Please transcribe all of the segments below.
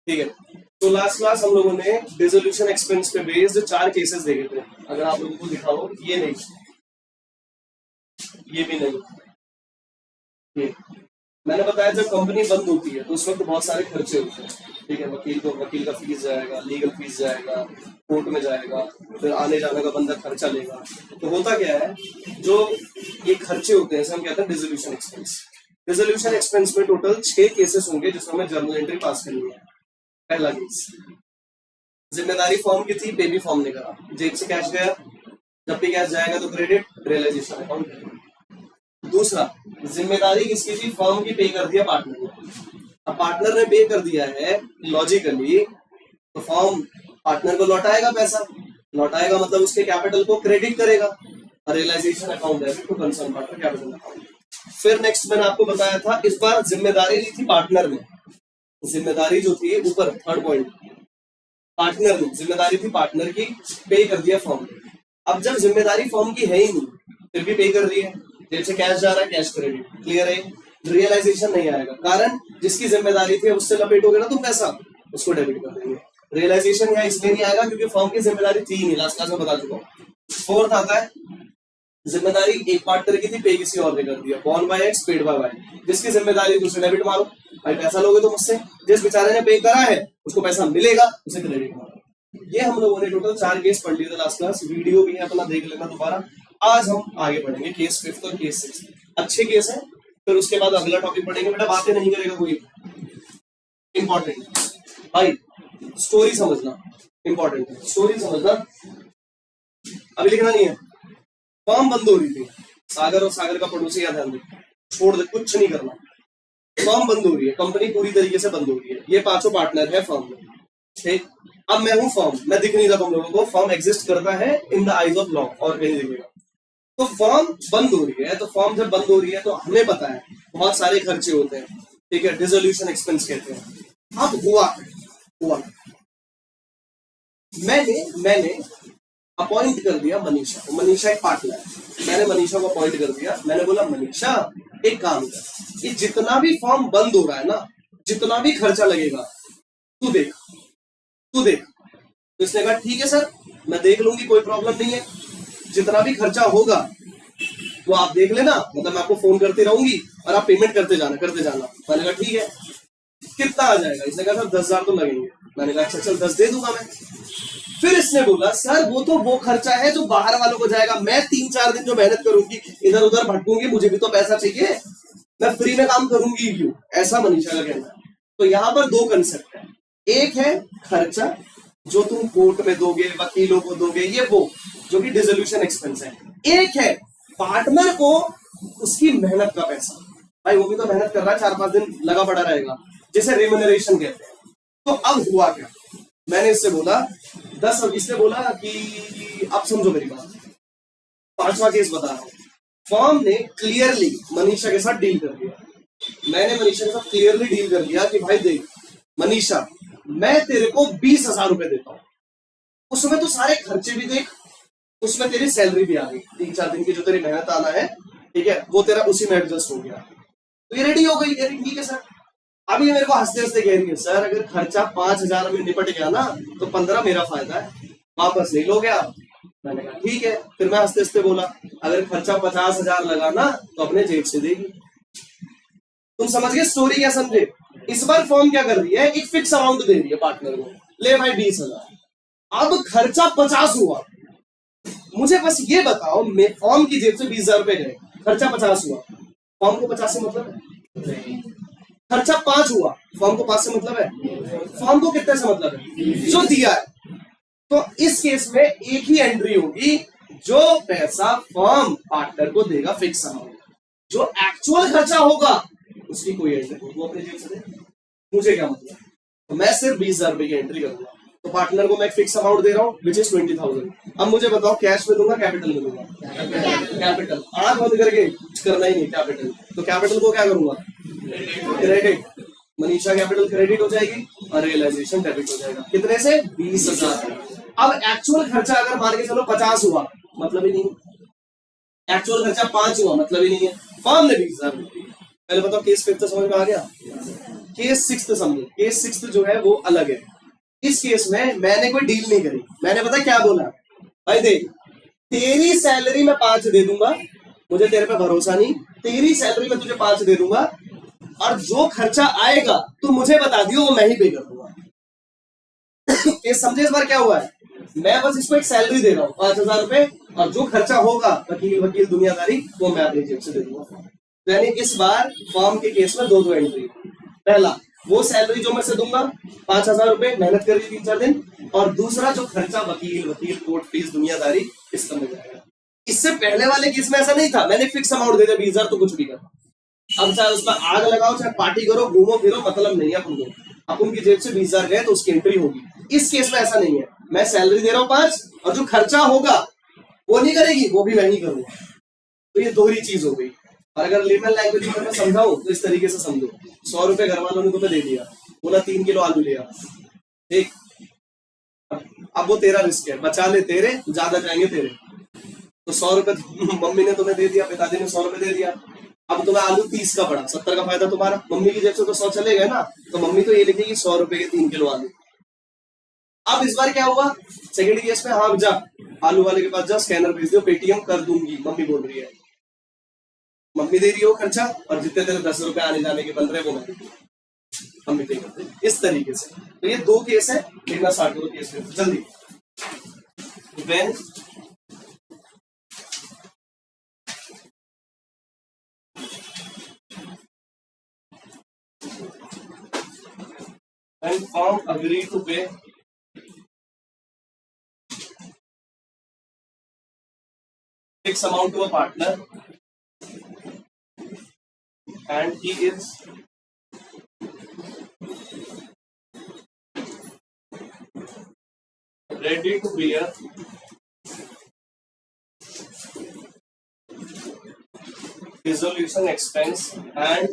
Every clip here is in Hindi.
ठीक है, तो लास्ट क्लास हम लोगों ने डिसोल्यूशन एक्सपेंस पे बेस्ड 4 केसेस देखे थे। अगर आप लोगों को दिखाओ, ये नहीं, ये भी नहीं, ये मैंने बताया जब कंपनी बंद होती है तो उस वक्त बहुत सारे खर्चे होते हैं। ठीक है, वकील का फीस जाएगा, लीगल फीस जाएगा, कोर्ट में जाएगा, फिर आने जाने का बंदा खर्चा लेगा। तो होता क्या है, जो ये खर्चे होते हैं हम कहते हैं डिसोल्यूशन एक्सपेंस। डिसोल्यूशन एक्सपेंस में टोटल 6 केसेस होंगे जिसमें हमें जर्नल एंट्री पास करनी है। पहला केस, जिम्मेदारी फॉर्म की थी, पे भी फॉर्म ने करा, जेब से कैश गया, जब भी कैश जाएगा तो क्रेडिट, रियलाइजेशन अकाउंट। दूसरा, जिम्मेदारी किसकी थी, फर्म की, पे कर दिया पार्टनर ने। अब पार्टनर ने पे कर दिया है लॉजिकली, तो फर्म पार्टनर को लौटाएगा पैसा, लौटाएगा मतलब उसके कैपिटल को क्रेडिट करेगा, और रियलाइजेशन अकाउंट है to concern partner capital account. फिर नेक्स्ट मैंने आपको बताया था, इस बार जिम्मेदारी ली थी पार्टनर ने, जिम्मेदारी जो थी ऊपर थर्ड पॉइंट, पार्टनर ने जिम्मेदारी थी पार्टनर की, पे कर दिया फर्म ने। अब जब जिम्मेदारी फर्म की है ही नहीं फिर भी पे कर रही है, जेब से कैश जा रहा है, कैश क्रेडिट, क्लियर है। रियलाइजेशन नहीं आएगा, कारण जिसकी जिम्मेदारी थी उससे लपेटोगे ना तुम पैसा, उसको डेबिट कर देंगे। रियलाइजेशन यहाँ इसलिए नहीं आएगा क्योंकि फर्म की जिम्मेदारी थी ही नहीं, लास्ट क्लास में बता चुका हूँ। फोर्थ आता है, जिम्मेदारी एक पार्टनर की थी, पे किसी और ने कर दिया, borne by X, paid by Y, जिसकी जिम्मेदारी थी उसे डेबिट मारो, भाई पैसा लोगे तो मुझसे, जिस बेचारे ने पे करा है उसको पैसा मिलेगा, उसे क्रेडिट मारो। ये हम लोगों ने टोटल 4 केस पढ़ लिए थे लास्ट क्लास, वीडियो भी है अपना देख लेना दोबारा। आज हम आगे बढ़ेंगे केस 5 और केस 6, अच्छे केस है। फिर उसके बाद अगला टॉपिक पढ़ेंगे, बेटा बातें नहीं करेगा कोई, इंपॉर्टेंट भाई, स्टोरी समझना इंपॉर्टेंट है, स्टोरी समझना, अभी लिखना नहीं है। फर्म बंद हो रही थी, सागर और सागर का पड़ोसी या ध्यान दे, छोड़ दे, कुछ नहीं करना। फर्म बंद हो रही है, कंपनी पूरी तरीके से बंद हो रही है, ये 5 पार्टनर है फर्म में, ठीक। अब मैं हूं फर्म, मैं दिख नहीं रहा तुम लोगों को, फर्म एग्जिस्ट करता है in the eyes of law, और कहीं दिखेगा। तो फर्म बंद हो रही है, तो फर्म जब बंद हो रही है तो हमें पता है बहुत सारे खर्चे होते हैं, ठीक है, डिसोल्यूशन एक्सपेंस कहते हैं। अब हुआ मैंने अपॉइंट कर दिया मनीषा को, मनीषा एक पार्टनर है, मैंने मनीषा को अपॉइंट कर दिया। मैंने बोला मनीषा एक काम कर, कि जितना भी फॉर्म बंद हो रहा है ना, जितना भी खर्चा लगेगा तू देख। तो इसने कहा ठीक है सर, मैं देख लूंगी, कोई प्रॉब्लम नहीं है, जितना भी खर्चा होगा वो आप देख लेना, मतलब मैं आपको फोन करती रहूंगी और आप पेमेंट करते जाना। मैंने कहा ठीक है, कितना आ जाएगा? इसने कहा सर 10,000 तो लगेंगे। मैंने कहा अच्छा चल 10 दे दूंगा मैं। फिर इसने बोला सर वो खर्चा है जो बाहर वालों को जाएगा, मैं 3-4 दिन जो मेहनत करूंगी, इधर उधर भटकूंगी, मुझे भी तो पैसा चाहिए, मैं फ्री में काम करूंगी क्यों? ऐसा मनीषा का कहना है। तो यहाँ पर 2 कंसेप्ट है, एक है खर्चा जो तुम कोर्ट में दोगे, वकीलों को दोगे, ये वो जो कि डिसोल्यूशन एक्सपेंस है। एक है पार्टनर को उसकी मेहनत का पैसा, भाई वो भी तो मेहनत कर रहा है, 4-5 दिन लगा पड़ा रहेगा, जिसे रेम्यूनरेशन कहते हैं। तो अब हुआ क्या, मैंने इससे बोला 10, इसने बोला कि अब समझो मेरी बात, 5वां केस बता रहा हूं। फर्म ने क्लियरली मनीषा के साथ डील कर दिया, मैंने मनीषा के साथ क्लियरली डील कर दिया कि भाई देख मनीषा, मैं तेरे को 20,000 रुपए देता हूं, उसमें तो सारे खर्चे भी देख, उसमें तेरी सैलरी भी आ गई, 3-4 दिन की जो तेरी मेहनत आना है, ठीक है, वो तेरा उसी में एडजस्ट हो गया। तो ये रेडी हो गई, ठीक है सर। अभी मेरे को हंसते हंसते कह रही है सर अगर खर्चा 5,000 में निपट गया ना तो 15 मेरा फायदा है, वापस ले लोगे आप? मैंने कहा ठीक है। फिर मैं हंसते हंसते बोला अगर खर्चा 50,000 लगा ना तो अपने जेब से देगी। तुम समझ गए स्टोरी? क्या समझे? इस बार फर्म क्या कर रही है, एक फिक्स अमाउंट दे रही है पार्टनर को, ले भाई 20,000। अब खर्चा 50 हुआ, मुझे बस ये बताओ, मैं फर्म की जेब से 20,000 रुपए गए, खर्चा 50 हुआ, फर्म को 50 से मतलब है? खर्चा 5 हुआ, फर्म को 5 से मतलब है? फर्म को कितने से मतलब है? जो दिया है। तो इस केस में एक ही एंट्री होगी, जो पैसा फर्म पार्टनर को देगा फिक्स अमाउंट, जो एक्चुअल खर्चा होगा उसकी कोई एंट्री नहीं, वो अपने जेब से दे, मुझे क्या मतलब। तो मैं सिर्फ 20,000 रुपए की एंट्री करूंगा, तो पार्टनर को मैं फिक्स अमाउंट दे रहा हूँ विच इज 20,000। अब मुझे बताओ कैश में दूंगा कैपिटल में दूंगा? कैपिटल। आंख बंद करके कुछ करना ही नहीं, कैपिटल। तो कैपिटल को क्या करूंगा? क्रेडिट। मनीषा कैपिटल क्रेडिट हो जाएगी और रियलाइजेशन डेबिट हो जाएगा। कितने से? 20,000। अब एक्चुअल खर्चा अगर मान के चलो 50 हुआ, मतलब ही नहीं। एक्चुअल खर्चा 5 हुआ, मतलब ही नहीं है। फर्म ने 20,000 दी। पहले बताओ केस 5 समझ में आ गया? केस सिक्स्थ समझो, केस सिक्स्थ जो है वो अलग है। इस केस में मैंने कोई डील नहीं करी, मैंने पता क्या बोला, भाई देख तेरी सैलरी मैं 5 दे दूंगा, मुझे तेरे पे भरोसा नहीं, तेरी सैलरी मैं तुझे 5 दे दूंगा और जो खर्चा आएगा तू मुझे बता दियो वो मैं ही पे कर दूंगा। केस समझे इस बार क्या हुआ है, मैं बस इसको एक सैलरी दे रहा हूँ 5,000 रुपए और जो खर्चा होगा वकील वकील दुनियादारी वो मैं अपनी जेब से दे दूंगा। यानी इस बार फॉर्म के केस में दो एंट्री, पहला वो सैलरी जो मैं से दूंगा 5,000 रुपए मेहनत करी 3-4 दिन, और दूसरा जो खर्चा वकील वकील कोर्ट फीस दुनियादारी इस समय जाएगा। इससे पहले वाले केस में ऐसा नहीं था, मैंने फिक्स अमाउंट दे दिया 20,000 तो कुछ भी कर, अब चाहे उसमें आग लगाओ चाहे पार्टी करो घूमो फिरो मतलब नहीं है अपन को, अपन की जेब से 20,000 गए तो उसकी एंट्री होगी। इस केस में ऐसा नहीं है, मैं सैलरी दे रहा हूँ 5 और जो खर्चा होगा वो नहीं करेगी, वो भी मैं ही करूंगा। तो ये दोहरी चीज हो गई। और अगर लेमन लैंग्वेज में मैं समझाऊं तो इस तरीके से समझो, 100 रुपए घर वालों ने तुम्हें दे दिया, बोला 3 किलो आलू ले आ, ठीक, अब वो तेरा रिस्क है, बचा ले तेरे ज्यादा जाएंगे तेरे, तो 100 रुपए मम्मी ने तुम्हें दे दिया, पिताजी ने 100 रुपए दे दिया, अब तुम्हें आलू 30 का पड़ा, 70 का फायदा तुम्हारा, मम्मी की जेब से तो 100 चले गए ना, तो मम्मी तो ये लिखेगी 100 रुपए के 3 किलो आलू। अब इस बार क्या हुआ, सेकंड केस में, हाँ जा आलू वाले के पास जा स्कैनर भेज दो पेटीएम कर दूंगी, मम्मी बोल रही है, मम्मी दे रही है वो खर्चा और जितने तेरे 10 रुपए आने जाने के बन रहे वो मम्मी पे करते हैं, इस तरीके से। तो ये दो केस है, लेना स्टार्ट करो केस में जल्दी। When firm agree to pay fixed amount to a partner and he is ready to bear dissolution expense and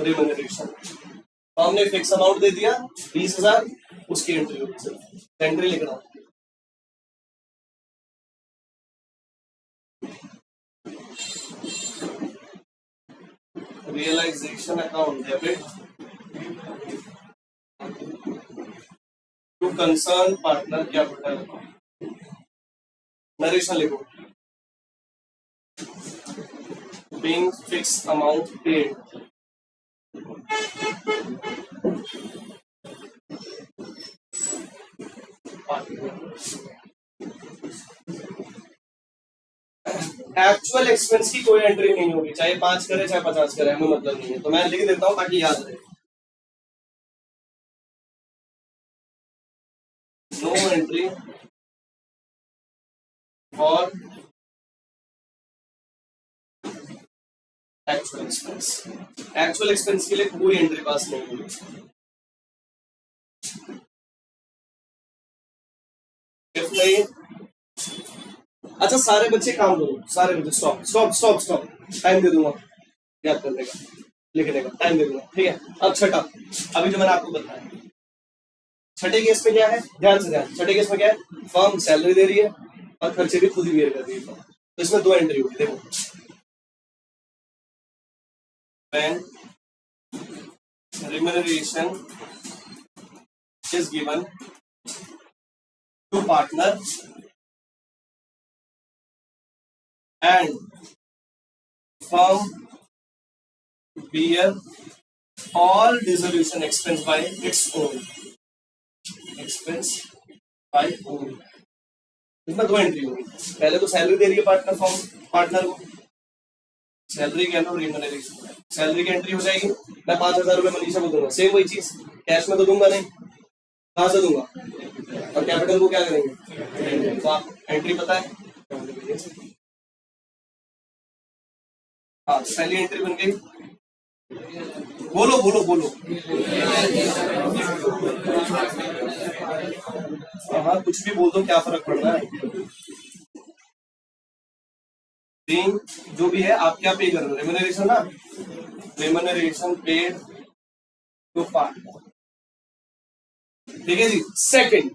remuneration, तो हमने फिक्स अमाउंट दे दिया 20,000, उसकी एंट्री होगी, एंट्री लिखना realisation account debit to concern partner capital, narration लिखो, being fixed amount paid actual expense की कोई एंट्री नहीं होगी, चाहे 5 करे चाहे 50 करे, हमें मतलब नहीं है, तो मैं लिख देता हूं ताकि याद रहे, no entry for actual expense, actual expense के लिए कोई एंट्री पास नहीं होगी। इफ नहीं, अच्छा सारे बच्चे काम करो, सारे बच्चे stop stop stop stop, time दे दूंगा याद करने का, लिखने का टाइम दे दूंगा, ठीक है। अब छठा, अभी जो मैंने आपको बताया, छठे केस में क्या है, ध्यान से ध्यान, छठे केस में क्या है, फर्म सैलरी दे रही है और खर्चे भी खुद ही बेयर कर रही है, तो इसमें दो एंट्री होगी, देखो when remuneration is given to partner and firm bear all dissolution expense by its own, expense by own, इसमें दो एंट्री होगी, पहले तो सैलरी दे रही है पार्टनर फॉर्म पार्टनर को, सैलरी कह लो रिम्यूनरेशन, सैलरी की एंट्री हो जाएगी, मैं 5,000 रुपए मनीषा को दूंगा, सेम वही चीज, कैश में तो दूंगा नहीं, कहां से दूंगा, और कैपिटल को क्या करेंगे, तो आप एंट्री पता है, हाँ पहली एंट्री बन गई, बोलो बोलो बोलो, हाँ कुछ भी बोल दो, क्या फर्क पड़ रहा है, जो भी है आप क्या पे कर रहे हो, रेम्यूनरेशन ना, रेम्यूनरेशन पेड टू पार्टनर, ठीक है जी। सेकंड,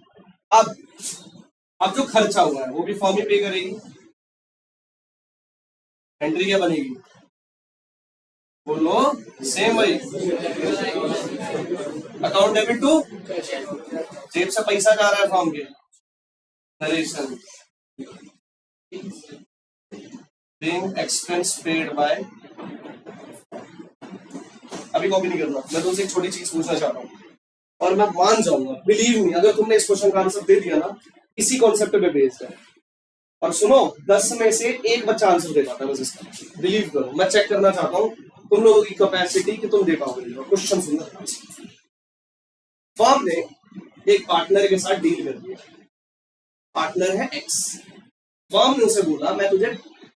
अब जो खर्चा हुआ है वो भी फर्म ही पे करेगी, एंट्री क्या बनेगी बोलो, सेम भाई। अकाउंट डेबिट टू, जेब से पैसा जा रहा है फॉर्म के, narration being expense paid by। अभी कॉपी नहीं करना, मैं तुमसे एक छोटी चीज पूछना चाहता हूँ और मैं मान जाऊंगा, बिलीव मी, अगर तुमने इस क्वेश्चन का आंसर दे दिया ना, इसी कॉन्सेप्ट पे बेस्ड है। और सुनो, 10 में से एक बच्चा आंसर दे पाता है बस इसका, बिलीव करो। मैं चेक करना चाहता हूँ तुम लोगों की कैपेसिटी कि तुम दे पाओगे। क्वेश्चन सुनना, फर्म ने एक पार्टनर के साथ डील कर दिया, पार्टनर है एक्स। फर्म ने उसे बोला मैं तुझे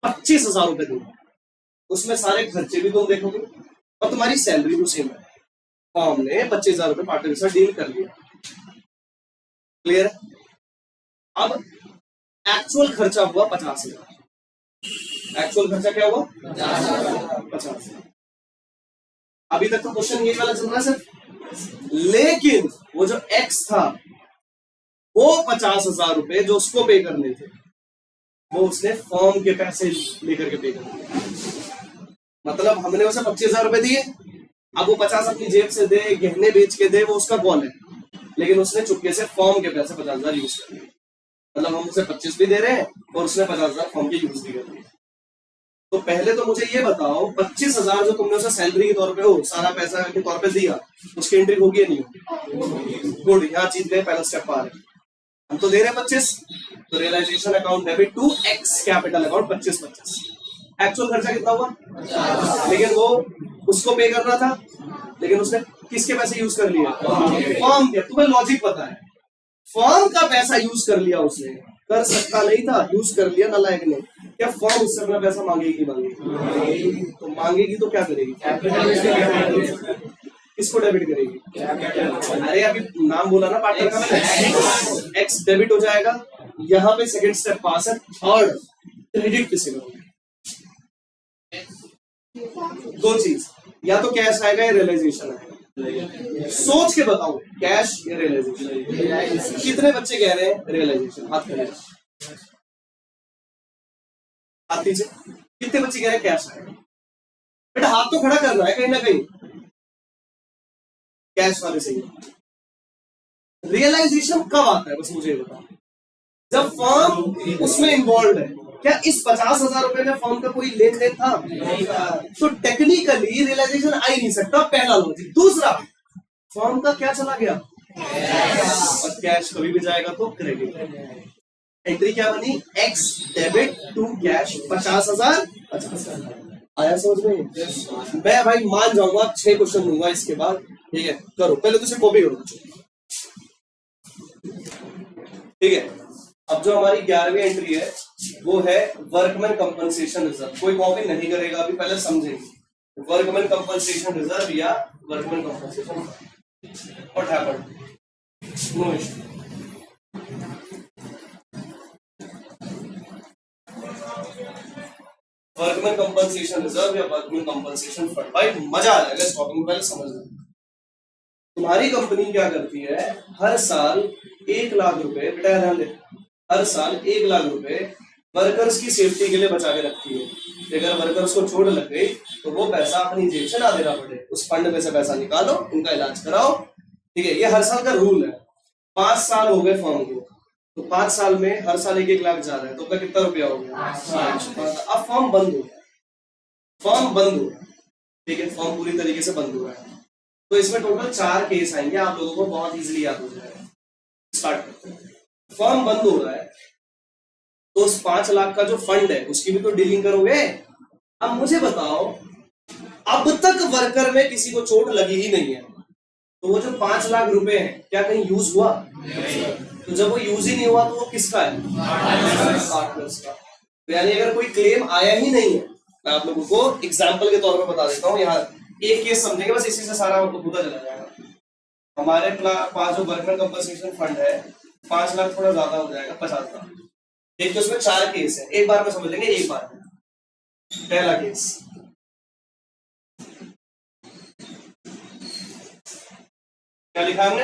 25,000 रुपए दूंगा, उसमें सारे खर्चे भी तुम देखोगे और तुम्हारी सैलरी भी सेम है। फर्म ने 25,000 रुपए पार्टनर के साथ डील कर लिया, क्लियर है। अब एक्चुअल खर्चा हुआ 50,000। एक्चुअल खर्चा क्या हुआ 50,000। अभी तक तो क्वेश्चन ये वाला चल रहा है सर, लेकिन वो जो एक्स था वो 50,000 रुपए जो उसको पे करने थे वो उसने फर्म के पैसे लेकर के पे कर दिए। मतलब हमने उसे 25,000 रुपए दिए, अब वो 50 अपनी जेब से दे, गहने बेच के दे, वो उसका कॉल है, लेकिन उसने चुपके से फर्म के पैसे 50,000 यूज कर लिए। मतलब हम उसे 25 भी दे रहे हैं और उसने 50,000 फर्म के यूज भी कर लिए। तो पहले तो मुझे ये बताओ, 25,000 जो तुमने उसे सैलरी के तौर पे हो, सारा पैसा के तौर पे दिया, उसकी एंट्री होगी या नहीं होगी? गुड, यहाँ जीत गए, पहला स्टेप आ रहे। हम तो दे रहे हैं 25, तो realisation account debit to X capital account 25। Actual खर्चा कितना हुआ, लेकिन वो उसको पे करना था, लेकिन उसने किसके पैसे यूज कर लिए, फर्म के। तुम्हें लॉजिक पता है, फर्म का पैसा यूज कर लिया उसने, कर सकता नहीं था, यूज कर लिया नालायक ने। क्या फर्म उससे अपना पैसा मांगेगी? मांगेगी। तो मांगेगी तो क्या करेगी, किसको डेबिट करेगी? अरे अभी नाम बोला ना पार्टनर का मैंने, एक्स डेबिट हो जाएगा। यहाँ पे सेकंड स्टेप पास है, थर्ड क्रेडिट किसे करोगे? दो चीज, या तो कैश आएगा या रियलाइजेशन आएगा। सोच के बताओ, कैश या रियलाइजेशन? कितने बच्चे कह रहे हैं रियलाइजेशन? हाथ करें, हाथ नीचे। कितने बच्चे कह रहे हैं कैश आएगा? बेटा हाथ तो खड़ा करना है कहीं ना कहीं, कैश वाले से। रियलाइजेशन कब आता है बस मुझे बताओ, जब फर्म उसमें इन्वॉल्व है। क्या इस 50,000 रुपए में फर्म का कोई लेन देन था? तो टेक्निकली रियलाइजेशन आ ही नहीं सकता, पहला लॉजिक। दूसरा, फर्म का क्या चला गया, और कैश कभी भी जाएगा तो क्रेडिट। एंट्री क्या बनी, एक्स डेबिट टू कैश 50,000। आया समझ में? मैं भाई मान जाऊंगा, 6 क्वेश्चन दूंगा इसके बाद, ठीक है? करो, पहले तो इसे कॉपी करो, ठीक है? अब जो हमारी 11वीं एंट्री है वो है वर्कमैन कंपनसेशन रिजर्व। कोई कॉपी नहीं करेगा अभी, पहले समझेंगे वर्कमैन कंपनसेशन रिजर्व या workman compensation. What happened? No issue. Workman compensation reserve या वर्कमैन कंपनसेशन फंड। भाई मजा आ जाएगा इस टॉपिक में, पहले समझ लो। तुम्हारी कंपनी क्या करती है, हर साल 1 लाख रुपए, बेटा ध्यान दे, हर साल 1 लाख रुपए वर्कर्स की सेफ्टी के लिए बचा के रखती है। अगर वर्कर्स को चोट लग गई तो वो पैसा अपनी जेब से ना देना पड़े, उस फंड में से पैसा निकालो, उनका इलाज कराओ, ठीक है? ये हर साल का रूल है। 5 साल हो गए फर्म को, तो 5 साल में हर साल 1-1 लाख जा रहा है, तो उनका कितना रुपया हो गया? अब फर्म बंद हो गया, फर्म बंद हो गया, ठीक है? फर्म पूरी तरीके से बंद हो रहा है। तो इसमें टोटल 4 केस आएंगे, आप लोगों को बहुत इजीली याद हो जाएगा। स्टार्ट करते हैं। फर्म बंद हो रहा है तो उस 5 लाख का जो फंड है उसकी भी तो डीलिंग करोगे। अब मुझे बताओ, अब तक वर्कर में किसी को चोट लगी ही नहीं है, तो वो जो 5 लाख रुपए हैं क्या कहीं यूज हुआ? तो जब वो यूज ही नहीं हुआ तो वो किसका है? पार्टनर्स का। तो यानी अगर कोई क्लेम आया ही नहीं है, मैं आप लोगों को एग्जाम्पल के तौर पर बता देता हूँ, यहाँ एक केस समझेंगे बस, इसी से सारा होता चला जाएगा। हमारे पास जो वर्कमैन कंपनसेशन फंड है 5 लाख थोड़ा ज्यादा हो जाएगा, 50 लाख। एक तो उसमें 4 केस है, एक बार में समझ लेंगे, एक बार में। पहला केस, क्या लिखा हमने?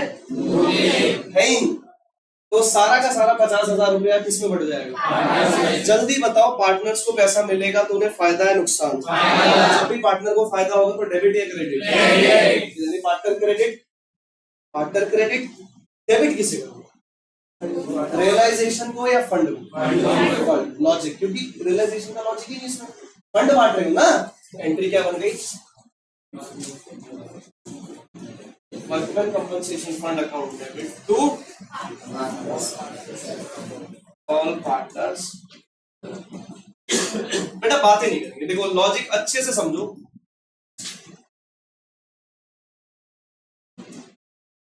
है ही। तो सारा का सारा 50,000 रुपया किसमें बढ़ जाएगा? जल्दी बताओ, पार्टनर्स को पैसा मिलेगा तो उन्हें फायदा है नुकसान? जब भी पार्टनर को फायदा होगा तो डेबिट या क्रेडिट? पार्टनर क्रेडिट, डेबिट किसे करोगे? रियलाइजेशन को या फंड को? लॉजिक, क्योंकि रियलाइजेशन का लॉजिक ही नहीं इसमें, फंड बांट रहे हो ना। एंट्री क्या बन गई? Workman compensation fund account debit to all partners. बेटा बातें नहीं करेंगे, देखो लॉजिक अच्छे से समझो।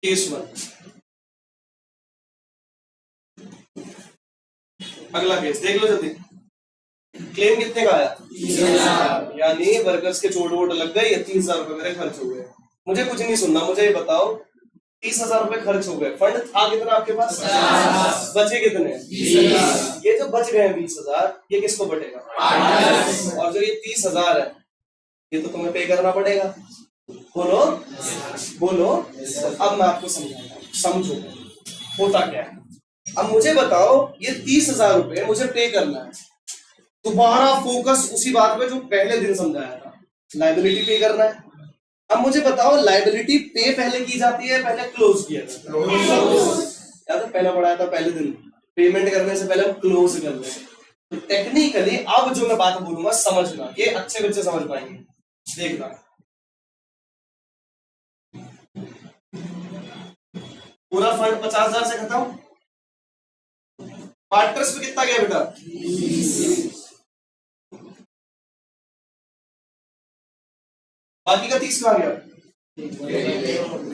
केस 1, अगला केस देख लो जल्दी। क्लेम कितने का आया? यानी वर्कर्स के चोट वोट लग गई, 30,000 रुपए मेरे खर्च हो गए। मुझे कुछ नहीं सुनना, मुझे ये बताओ 30,000 रुपए खर्च हो गए, फंड था कितना आपके पास? बचे कितने? 20,000। ये जो बच गए 20,000 ये किसको बटेगा? और जो ये 30,000 है ये तो तुम्हें पे करना पड़ेगा। बोलो बोलो। अब मैं आपको समझाता हूँ, समझो होता क्या है। अब मुझे बताओ ये 30,000 रुपए मुझे पे करना है, दोबारा फोकस उसी बात पे जो पहले दिन समझाया था, लायबिलिटी पे करना है। अब मुझे बताओ लायबिलिटी पे पहले की जाती है पहले क्लोज किया जाता है? तो पहला पढ़ाया था पहले दिन, पेमेंट करने से पहले हम क्लोज कर रहे हैं। तो टेक्निकली अब जो मैं बात बोलूंगा समझना, ये अच्छे बच्चे समझ पाएंगे। देखना, पूरा फंड 50,000 से खत्म, पार्टनर्स पे कितना गया बेटा? बाकी का 30 कहां गया?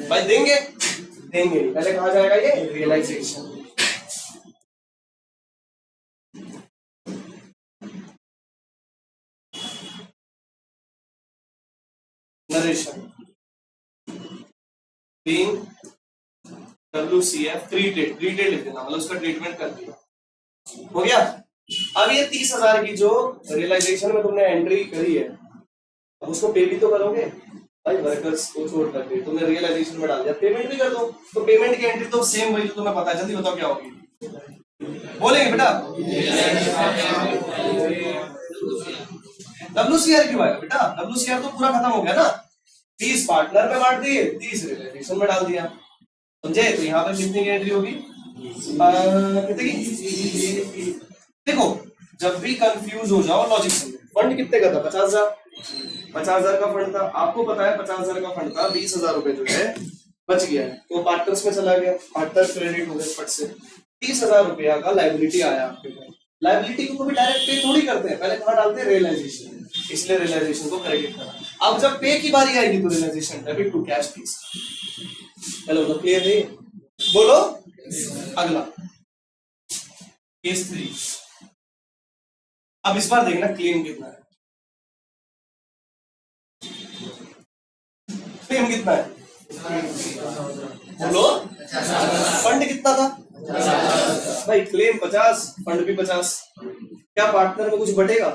भाई देंगे देंगे, पहले कहा जाएगा ये realisation. Narration being WCF treated लिख देना, मतलब उसका ट्रीटमेंट कर दिया, हो गया। अब ये 30,000 की जो रियलाइजेशन में तुमने एंट्री करी है, अब उसको पे भी तो करोगे भाई, वर्कर्स को छोड़ करके तुमने रियलाइजेशन में डाल दिया, पेमेंट भी कर दो। तो पेमेंट की एंट्री तो सेम वही जो तुम्हें पता है, जल्दी बताओ क्या होगी? बोलेंगे बेटा? WCR क्यों आएगा बेटा? WCR तो पूरा खत्म हो गया ना, 30 पार्टनर में बांट दिए, 30 रियलाइजेशन में डाल दिया, समझे? तो यहाँ पर कितनी की एंट्री होगी? कितनी की? देखो जब भी कंफ्यूज हो जाओ लॉजिक समझो। फंड कितने का था? 50,000 का फंड था, आपको पता है 50,000 का फंड था, 20,000 रुपए जो है बच गया है, तो पार्टनर्स में चला गया, पार्टनर क्रेडिट हो गए फट से। 30,000 रुपया का लायबिलिटी आया आपके पास। लायबिलिटी को भी डायरेक्ट पे थोड़ी करते हैं, पहले कहाँ डालते हैं? रियलाइजेशन, इसलिए रियलाइजेशन को क्रेडिट करा। अब जब पे की बारी आएगी तो realisation debit to cash fees. Hello तो क्लियर है? बोलो। अगला केस 3। अब इस बार देखना क्लेम कितना है, क्लेम कितना है? बोलो। फंड कितना था? भाई क्लेम 50, फंड भी 50, क्या पार्टनर में कुछ बटेगा?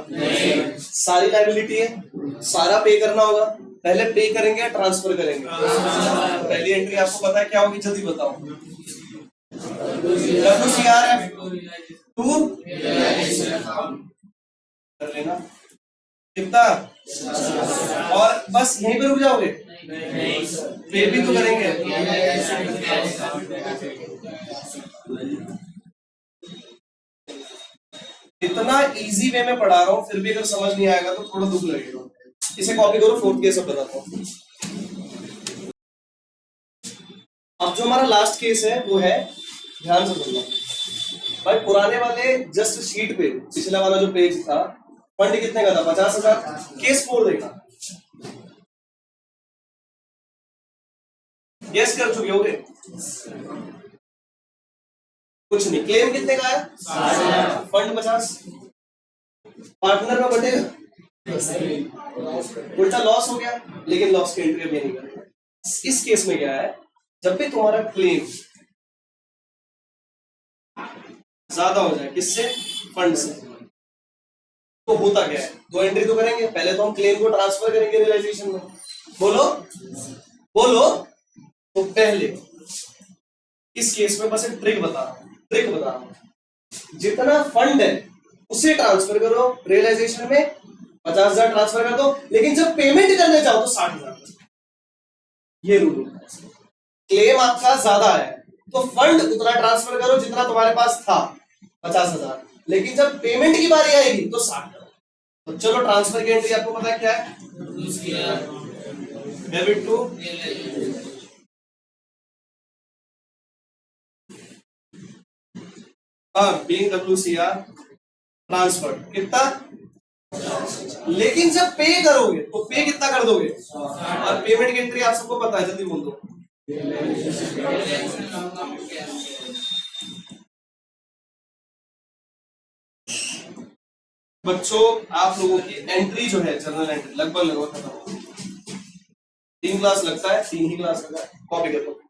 सारी लायबिलिटी है, सारा पे करना होगा, पहले पे करेंगे या ट्रांसफर करेंगे? पहली एंट्री आपको पता है क्या होगी, जल्दी बताओ? WCRF टू कर लेना, कितना? और बस यहीं पे रुक जाओगे? पे भी तो करेंगे। इतना इजी वे में पढ़ा रहा हूं, फिर भी अगर समझ नहीं आएगा तो थोड़ा दुख लगेगा। इसे कॉपी करो, 4th केस अब बताता हूं। अब जो हमारा लास्ट केस है वो है, ध्यान से सुनना भाई, पुराने वाले जस्ट शीट पे पिछला वाला जो पेज था, फंड कितने का था? 50,000। केस 4 देखा, गेस कर चुके होगे? कुछ नहीं। क्लेम कितने का आया? फंड 50, पार्टनर में बटेगा, उल्टा लॉस हो गया, लेकिन लॉस की एंट्री अभी नहीं करेगा। इस केस में क्या है, जब भी तुम्हारा क्लेम ज्यादा हो जाए, किससे? फंड से, तो होता क्या है? 2 एंट्री तो करेंगे, पहले तो हम क्लेम को ट्रांसफर करेंगे रियलाइजेशन में। बोलो बोलो। तो पहले इस केस में बस एक ट्रिक बता रहा हूं, ट्रिक बता रहा हूं, जितना फंड है उसे ट्रांसफर करो, रियलाइजेशन में 50,000 ट्रांसफर कर दो, लेकिन जब पेमेंट करने जाओ तो 60,000। ये रूल होता है। क्लेम आपका ज्यादा है तो फंड उतना ट्रांसफर करो जितना तुम्हारे पास था, 50,000, लेकिन जब पेमेंट की बारी आएगी तो 60 करो। तो चलो ट्रांसफर की एंट्री आपको पता है क्या है, debit to being WCR transfer कितना, लेकिन जब पे करोगे तो पे कितना कर दोगे, और पेमेंट की एंट्री आप सबको पता है, जल्दी बोल दो। बच्चों आप लोगों की एंट्री जो है जनरल एंट्री लगभग खत्म हो गई। 3 क्लास लगता है, 3 ही क्लास लगा है, कॉपी कर लो।